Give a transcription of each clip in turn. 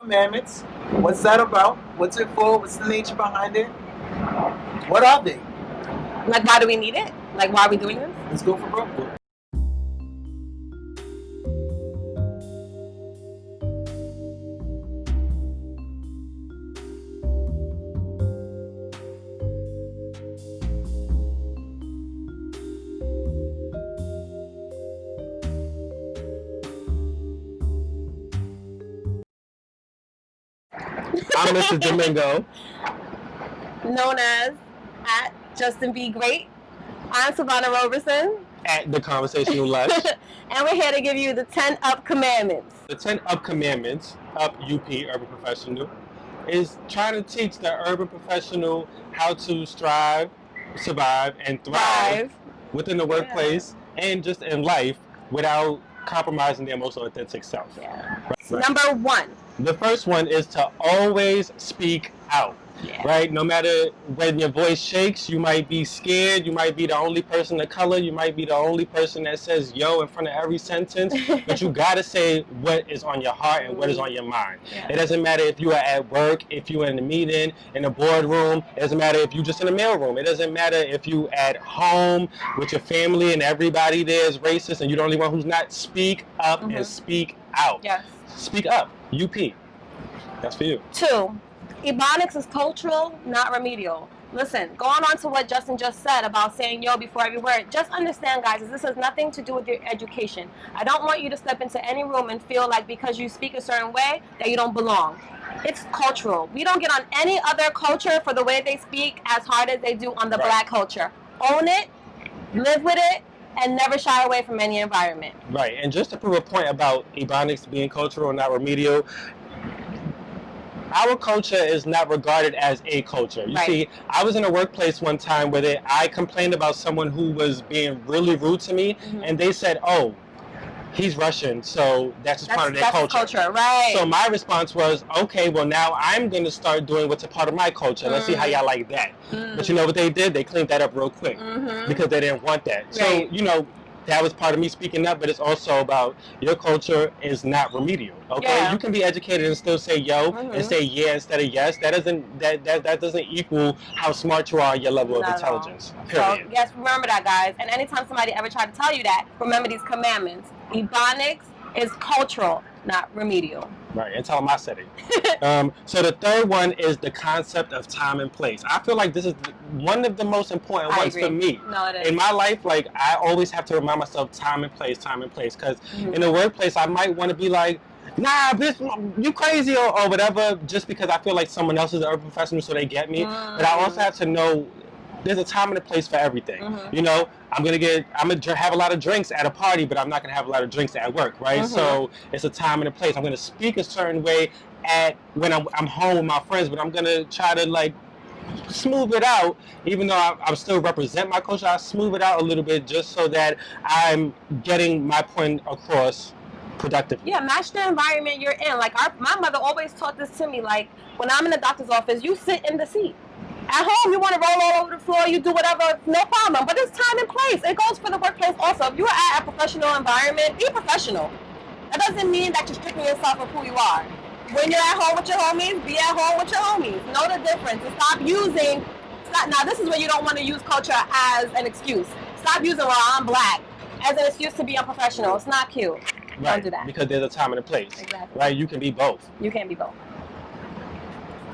Commandments. What's that about? What's it for? What's the nature behind it? What are they? Like, why do we need it? Like, why are we doing this? Let's go for broke. I'm Mr. Domingo. Known as at Justin Be Great. I'm Silvana Roberson. At The Conversational Lush. And we're here to give you the 10 Up Commandments. The 10 Up Commandments, Up UP, Urban Professional, is trying to teach the urban professional how to strive, survive, and thrive within the workplace and just in life without compromising their most authentic self. Yeah. Right. Number 1. The first one is to always speak out. Yeah. Right? No matter when your voice shakes, you might be scared, you might be the only person of color, you might be the only person that says yo in front of every sentence, but you gotta say what is on your heart and what is on your mind. Yeah. It doesn't matter if you are at work, if you're in a meeting, in a boardroom, it doesn't matter if you're just in a mailroom, it doesn't matter if you at home with your family and everybody there is racist and you're the only one who's not. Speak up and speak out. Yes. Speak up. UP. That's for you. 2. Ebonics is cultural, not remedial. Listen, going on to what Justin just said about saying yo before every word, just understand, guys, this has nothing to do with your education. I don't want you to step into any room and feel like because you speak a certain way that you don't belong. It's cultural. We don't get on any other culture for the way they speak as hard as they do on the black culture. Own it, live with it, and never shy away from any environment. Right, and just to prove a point about Ebonics being cultural and not remedial, our culture is not regarded as a culture. You see, I was in a workplace one time where I complained about someone who was being really rude to me, and they said, oh, he's Russian, so that's part of their culture. Right. So my response was, okay, well now I'm going to start doing what's a part of my culture. Let's see how y'all like that. But you know what they did? They cleaned that up real quick because they didn't want that. So, you know, that was part of me speaking up, but it's also about your culture is not remedial. Okay, you can be educated and still say yo and say yeah instead of yes. That doesn't equal how smart you are, your level of intelligence. Period. So yes, remember that, guys. And anytime somebody ever tried to tell you that, remember these commandments. Ebonics is cultural, not remedial. Right, and tell them I said it. So the third one is the concept of time and place. I feel like this is one of the most important ones for me. No, it is. In my life, like, I always have to remind myself time and place. Because in the workplace, I might want to be like, nah, bitch, you crazy or whatever, just because I feel like someone else is an urban professional so they get me. But I also have to know there's a time and a place for everything. You know, I'm gonna have a lot of drinks at a party, but I'm not gonna have a lot of drinks at work, right? So it's a time and a place. I'm gonna speak a certain way when I'm home with my friends, but I'm gonna try to like smooth it out, even though I still represent my culture. I smooth it out a little bit just so that I'm getting my point across productively. Yeah, match the environment you're in. Like my mother always taught this to me. Like when I'm in the doctor's office, you sit in the seat. At home, you want to roll all over the floor, you do whatever, no problem. But it's time and place. It goes for the workplace also. If you're at a professional environment, be professional. That doesn't mean that you're stripping yourself of who you are. When you're at home with your homies, be at home with your homies. Know the difference. And stop using, now this is where you don't want to use culture as an excuse. Stop using, well, I'm black, as an excuse to be unprofessional. It's not cute. Right, don't do that. Because there's a time and a place. Exactly. Right, you can be both. You can't be both.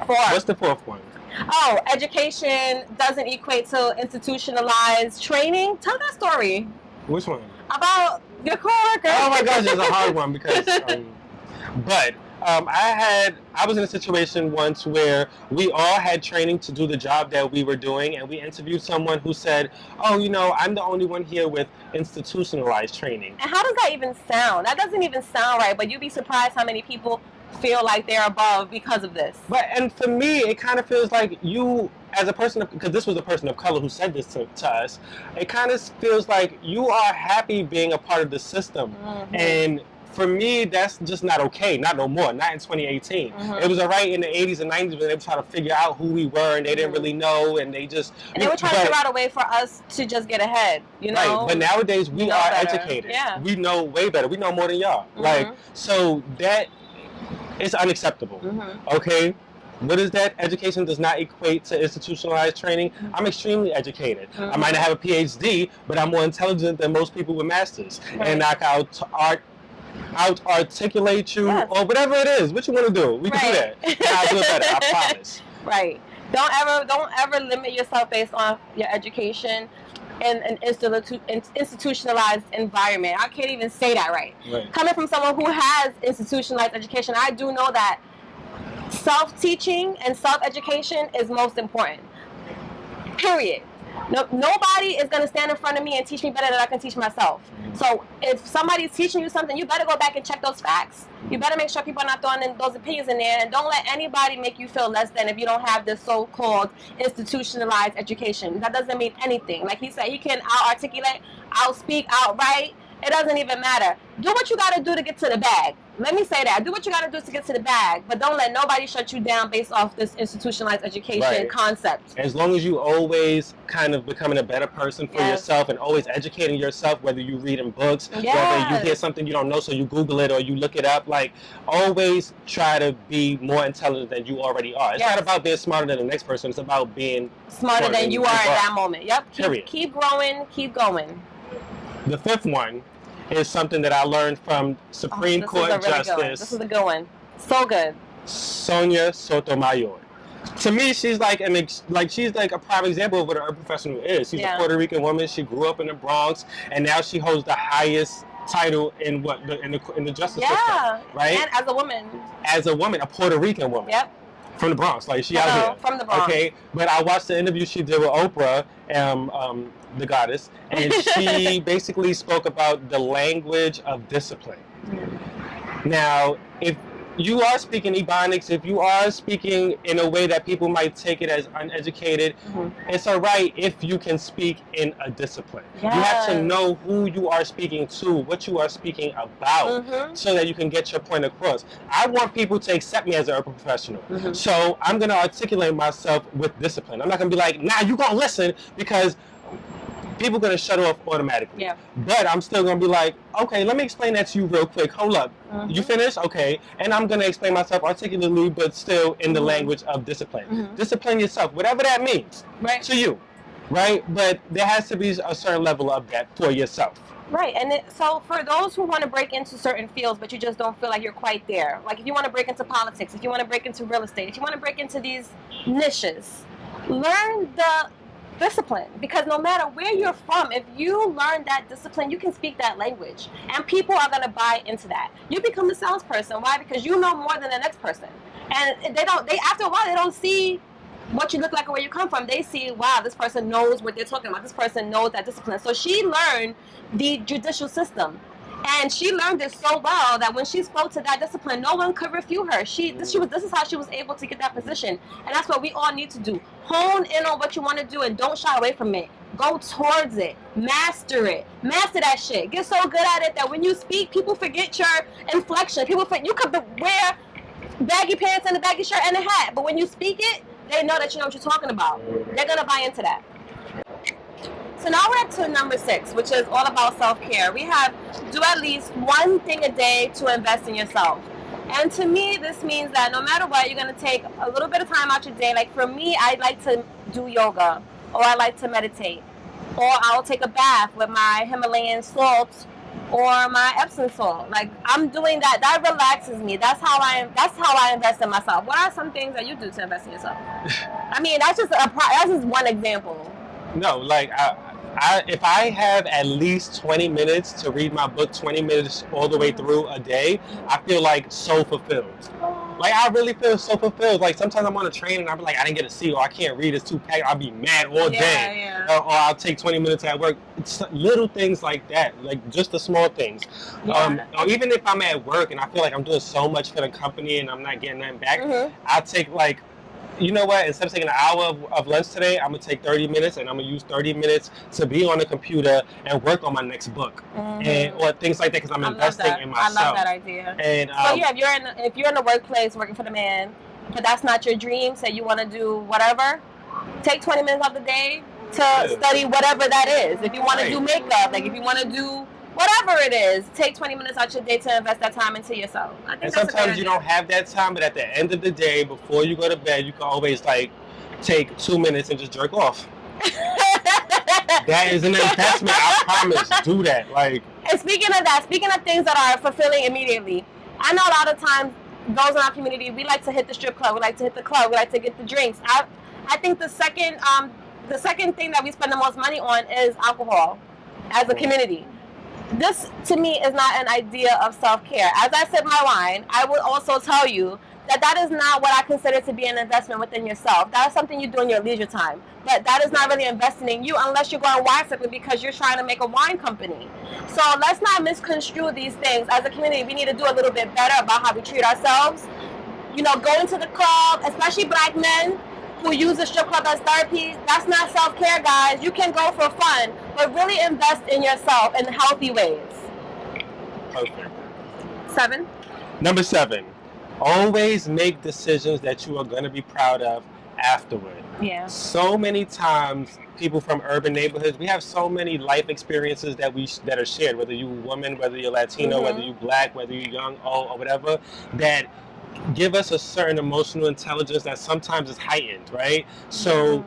4. What's the fourth one? Oh, education doesn't equate to institutionalized training. Tell that story. Which one? About your coworker. Oh my gosh, it's a hard one because, I was in a situation once where we all had training to do the job that we were doing, and we interviewed someone who said, oh, you know, I'm the only one here with institutionalized training. And how does that even sound? That doesn't even sound right, but you'd be surprised how many people feel like they're above because of this. And for me, it kind of feels like you, as a person, because this was a person of color who said this to us, it kind of feels like you are happy being a part of the system. And for me, that's just not okay. Not no more. Not in 2018. It was all right in the 80s and 90s when they were trying to figure out who we were and they didn't really know, and they just... And they were trying to figure out a way for us to just get ahead, you know? Right, but nowadays we are educated. Yeah. We know way better. We know more than y'all. Like, so that... It's unacceptable. Mm-hmm. Okay? What is that? Education does not equate to institutionalized training. Mm-hmm. I'm extremely educated. Mm-hmm. I might not have a PhD, but I'm more intelligent than most people with masters. Right. And I can out-articulate you, yes. or whatever it is. What you want to do? We can do that. And I'll do it better, I promise. Right. Don't ever limit yourself based on your education in an institutionalized environment. I can't even say that right. Coming from someone who has institutionalized education, I do know that self-teaching and self-education is most important. Period. No, nobody is going to stand in front of me and teach me better than I can teach myself. So if somebody's teaching you something, you better go back and check those facts. You better make sure people are not throwing in those opinions in there, and don't let anybody make you feel less than if you don't have this so-called institutionalized education. That doesn't mean anything. Like he said, he can out-articulate, out-speak, out-write. It doesn't even matter. Do what you got to do to get to the bag. Let me say that. Do what you got to do to get to the bag, but don't let nobody shut you down based off this institutionalized education concept. As long as you always kind of becoming a better person for yourself and always educating yourself, whether you read in books, whether you hear something you don't know, so you Google it or you look it up, like always try to be more intelligent than you already are. It's not about being smarter than the next person. It's about being smarter than you are at that moment. Yep. Keep growing. Keep going. The fifth one is something that I learned from Supreme Court Justice. This is a good one. So good. Sonia Sotomayor. To me, she's like she's like a prime example of what an urban professional is. She's a Puerto Rican woman. She grew up in the Bronx, and now she holds the highest title in the justice system, right? And as a woman, a Puerto Rican woman. Yep. From the Bronx, like she out here. From the Bronx. Okay, but I watched the interview she did with Oprah, the goddess, and she basically spoke about the language of discipline. Now, if you are speaking Ebonics, if you are speaking in a way that people might take it as uneducated, it's all right if you can speak in a discipline. You have to know who you are speaking to, what you are speaking about, so that you can get your point across. I want people to accept me as an urban professional. So I'm going to articulate myself with discipline. I'm not going to be like, nah, you're going to listen, because people are going to shut off automatically. But I'm still going to be like, okay, let me explain that to you real quick. Hold up. You finished? Okay. And I'm going to explain myself articulately, but still in the language of discipline. Discipline yourself, whatever that means to you, right? But there has to be a certain level of that for yourself. Right. And so for those who want to break into certain fields, but you just don't feel like you're quite there, like if you want to break into politics, if you want to break into real estate, if you want to break into these niches, learn the discipline, because no matter where you're from, if you learn that discipline, you can speak that language, and people are going to buy into that. You become the salesperson. Why? Because you know more than the next person, and they after a while they don't see what you look like or where you come from. They see, wow, this person knows what they're talking about. This person knows that discipline. So she learned the judicial system, and she learned it so well that when she spoke to that discipline, no one could refute her. This is how she was able to get that position. And that's what we all need to do. Hone in on what you want to do and don't shy away from it. Go towards it. Master it. Master that shit. Get so good at it that when you speak, people forget your inflection. You could wear baggy pants and a baggy shirt and a hat, but when you speak it, they know that you know what you're talking about. They're going to buy into that. So now we're up to number 6, which is all about self-care. We have do at least one thing a day to invest in yourself. And to me, this means that no matter what, you're going to take a little bit of time out your day. Like for me, I like to do yoga, or I like to meditate, or I'll take a bath with my Himalayan salt or my Epsom salt. Like I'm doing that. That relaxes me. That's how I invest in myself. What are some things that you do to invest in yourself? I mean, that's just one example. No, like if I have at least 20 minutes to read my book, 20 minutes all the way through a day, I feel like so fulfilled. Like I really feel so fulfilled. Like sometimes I'm on a train and I'm like, I didn't get to see, or I can't read, it's too packed. I'll be mad all day. Or I'll take 20 minutes at work. It's little things like that, like just the small things. Or even if I'm at work and I feel like I'm doing so much for the company and I'm not getting nothing back, I'll take like, you know what, instead of taking an hour of lunch today, I'm going to take 30 minutes and I'm going to use 30 minutes to be on the computer and work on my next book. Or things like that, because I'm investing in myself. I love that idea. And, so yeah, if you're in the workplace working for the man, but that's not your dream, say you want to do whatever, take 20 minutes of the day to study whatever that is. If you want to do makeup, like if you want to do whatever it is, take 20 minutes out your day to invest that time into yourself. I think And that's sometimes you don't have that time, but at the end of the day, before you go to bed, you can always like take 2 minutes and just jerk off. That is an investment. I promise. Do that. Like. And speaking of things that are fulfilling immediately, I know a lot of times those in our community, we like to hit the strip club, we like to hit the club, we like to get the drinks. I think the second thing that we spend the most money on is alcohol as a community. This to me is not an idea of self-care. As I sip my wine, I will also tell you that is not what I consider to be an investment within yourself. That is something you do in your leisure time. But that is not really investing in you unless you're going wine sipping because you're trying to make a wine company. So let's not misconstrue these things. As a community, we need to do a little bit better about how we treat ourselves. You know, going to the club, especially black men who use the strip club as therapy, that's not self-care, guys. You can go for fun, but really invest in yourself in healthy ways. Perfect. 7. Number 7. Always make decisions that you are going to be proud of afterward. Yeah. So many times, people from urban neighborhoods, we have so many life experiences that are shared, whether you're a woman, whether you're Latino, whether you're black, whether you're young, old, or whatever, that give us a certain emotional intelligence that sometimes is heightened, right? So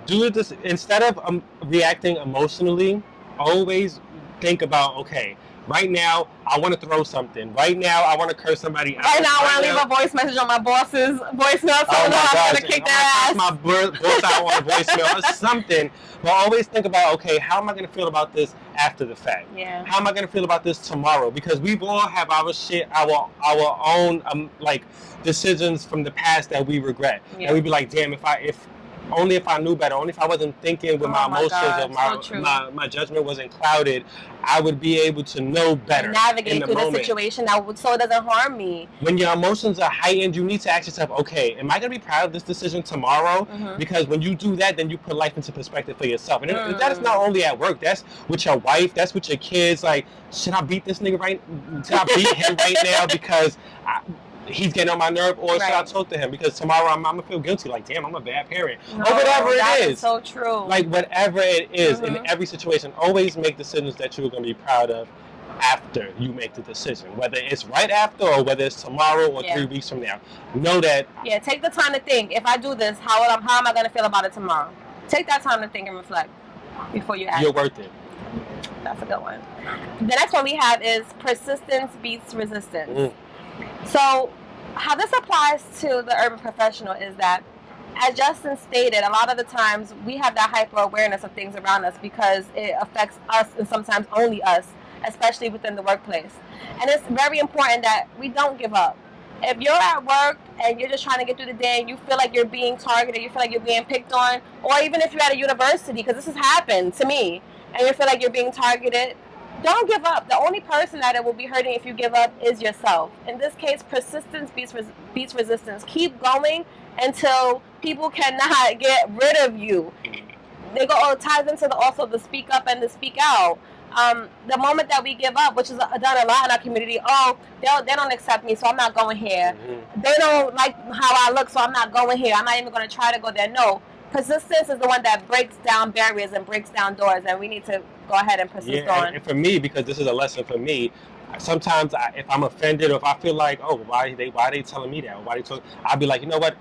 do this instead of reacting emotionally. Always think about, okay, right now I want to throw something. Right now I want to curse somebody out. Right now I want to leave a voice message on my boss's voicemail, so I know I'm going to kick their ass. My boss out on a voicemail or something. But always think about, okay, how am I going to feel about this after the fact? Yeah. How am I going to feel about this tomorrow? Because we all have our shit, our own like decisions from the past that we regret. Yeah. And we'd be like, damn, if I knew better, only if I wasn't thinking with my emotions or my judgment wasn't clouded, I would be able to know better. Navigate through the situation so it doesn't harm me. When your emotions are heightened, you need to ask yourself, okay, am I going to be proud of this decision tomorrow? Because when you do that, then you put life into perspective for yourself. And that is not only at work, that's with your wife, that's with your kids. Like, should I beat this nigga should I beat him right now because he's getting on my nerve, or should I talk to him? Because tomorrow I'm gonna feel guilty. Like, damn, I'm a bad parent, or whatever it is. So true. Like, whatever it is, in every situation, always make decisions that you're gonna be proud of after you make the decision. Whether it's right after, or whether it's tomorrow, or 3 weeks from now. Know that. Yeah, take the time to think. If I do this, how am I gonna feel about it tomorrow? Take that time to think and reflect before you act. You're worth it. That's a good one. The next one we have is persistence beats resistance. So how this applies to the urban professional is that, as Justin stated, a lot of the times we have that hyper awareness of things around us because it affects us and sometimes only us, especially within the workplace. And it's very important that we don't give up. If you're at work and you're just trying to get through the day and you feel like you're being targeted, you feel like you're being picked on, or even if you're at a university, because this has happened to me, and you feel like you're being targeted, don't give up. The only person that it will be hurting if you give up is yourself. In this case, persistence beats resistance. Keep going until people cannot get rid of you. It ties into also the speak up and the speak out. The moment that we give up, which is done a lot in our community, they don't accept me, so I'm not going here. They don't like how I look, so I'm not going here. I'm not even going to try to go there. No. Persistence is the one that breaks down barriers and breaks down doors, and we need to go ahead and persist on. And for me, because this is a lesson for me, sometimes if I'm offended, or if I feel like, oh, why are they telling me that? I'll be like, you know what?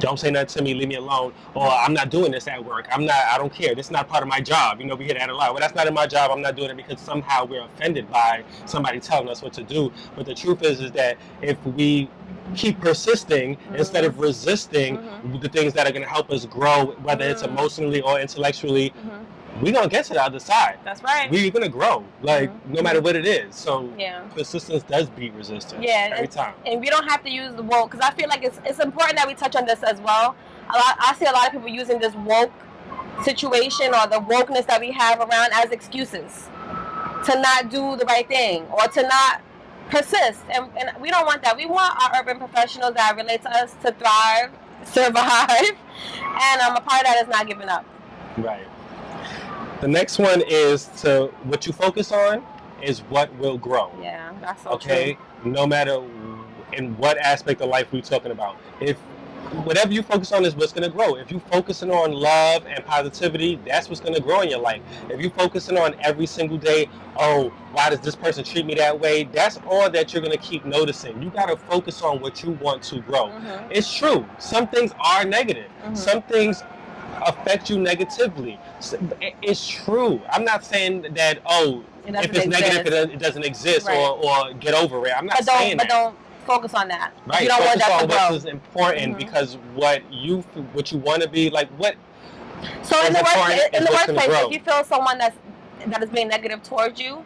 Don't say nothing to me, leave me alone. Or I'm not doing this at work. I don't care. This is not part of my job. You know, we hear that a lot. Well, that's not in my job. I'm not doing it because somehow we're offended by somebody telling us what to do. But the truth is that if we keep persisting instead of resisting the things that are going to help us grow, whether it's emotionally or intellectually, we're going to get to the other side. That's right. We're going to grow, like, no matter what it is. So persistence does beat resistance every time. And we don't have to use the woke, because I feel like it's important that we touch on this as well. I see a lot of people using this woke situation or the wokeness that we have around as excuses to not do the right thing or to not persist. And we don't want that. We want our urban professionals that relate to us to thrive, survive, and a part of that is not giving up. Right. The next one is what you focus on is what will grow. Yeah, that's so true. No matter in what aspect of life we're talking about. If whatever you focus on is what's going to grow. If you focusing on love and positivity, that's what's going to grow in your life. If you focusing on every single day, oh, why does this person treat me that way? That's all that you're going to keep noticing. You got to focus on what you want to grow. It's true. Some things are negative. Some things affect you negatively. It's true. I'm not saying that, oh, if it's negative, it doesn't exist, right, or get over it. I'm not saying that. But don't focus on that. Right. You don't focus want that on to grow. what is important, because what you want to be, like, what. So in the workplace, if you feel someone that is being negative towards you,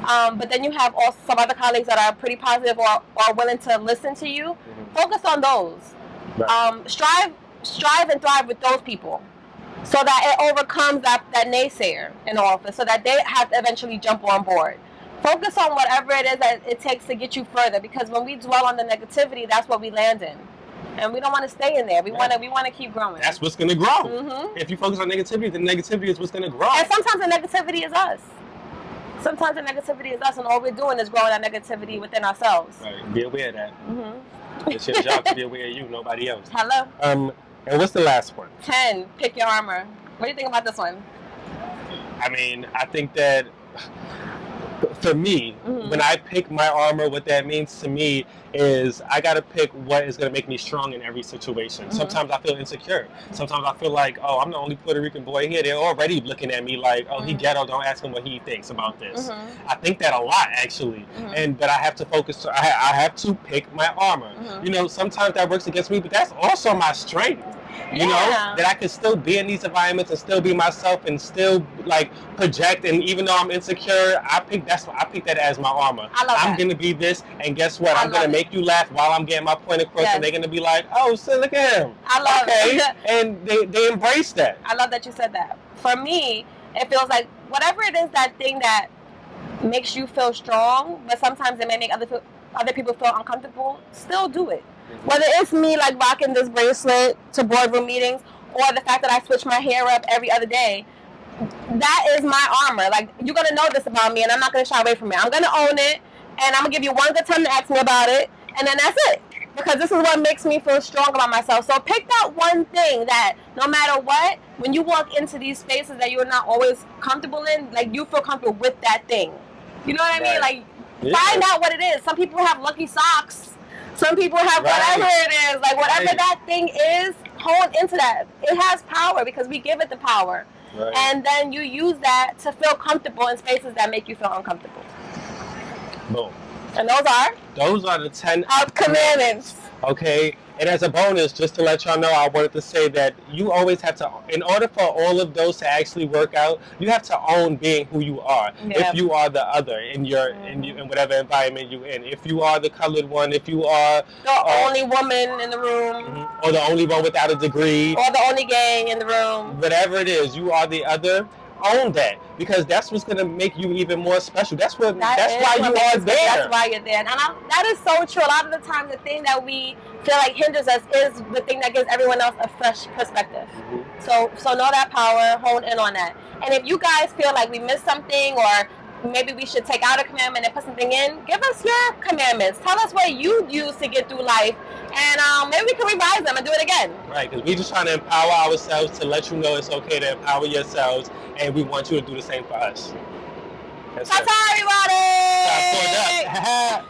but then you have also some other colleagues that are pretty positive or are willing to listen to you, focus on those. Right. Strive and thrive with those people, so that it overcomes that naysayer in the office, so that they have to eventually jump on board. Focus on whatever it is that it takes to get you further, because when we dwell on the negativity, that's what we land in, and we don't want to stay in there. We want to keep growing. That's what's going to grow. If you focus on negativity, the negativity is what's going to grow. And sometimes the negativity is us. Sometimes the negativity is us, and all we're doing is growing that negativity within ourselves. Right. Be aware of that. It's your job to be aware of you, nobody else. Hello. And what's the last one? 10. Pick your armor. What do you think about this one? I mean, I think that for me, when I pick my armor, what that means to me is I got to pick what is going to make me strong in every situation. Sometimes I feel insecure. Sometimes I feel like, oh, I'm the only Puerto Rican boy here. They're already looking at me like, oh, he ghetto, don't ask him what he thinks about this. I think that a lot, actually. But I have to focus. I have to pick my armor. You know, sometimes that works against me, but that's also my strength. You know, that I can still be in these environments and still be myself and still, like, project. And even though I'm insecure, I pick that as my armor. I'm going to be this, and guess what? I'm going to make you laugh while I'm getting my point across, and they're going to be like, oh, so look at him. I love it. And they embrace that. I love that you said that. For me, it feels like whatever it is, that thing that makes you feel strong, but sometimes it may make other people feel uncomfortable, still do it. Whether it's me, like, rocking this bracelet to boardroom meetings, or the fact that I switch my hair up every other day, that is my armor. Like, you're going to know this about me, and I'm not going to shy away from it. I'm going to own it, and I'm going to give you one good time to ask me about it, and then that's it. Because this is what makes me feel strong about myself. So pick that one thing that, no matter what, when you walk into these spaces that you're not always comfortable in, like, you feel comfortable with that thing. You know what I mean? Like, find out what it is. Some people have lucky socks. Some people have whatever it is. Like, whatever that thing is, hone into that. It has power because we give it the power. And then you use that to feel comfortable in spaces that make you feel uncomfortable. Boom. And those are the 10 commandments. Okay. And as a bonus, just to let y'all know, I wanted to say that you always have to, in order for all of those to actually work out, you have to own being who you are. If you are the other in whatever environment you're in, if you are the colored one, if you are the only woman in the room, or the only one without a degree, or the only gay in the room, whatever it is, you are the other. Own that, because that's what's going to make you even more special. That's why you are there. That's why you're there. And that is so true. A lot of the time, the thing that we feel like hinders us is the thing that gives everyone else a fresh perspective. So know that power, hone in on that. And if you guys feel like we missed something, or maybe we should take out a commandment and put something in, give us your commandments. Tell us what you use to get through life, and maybe we can revise them and do it again. Right, because we're just trying to empower ourselves to let you know it's okay to empower yourselves, and we want you to do the same for us. That's everybody! Stop.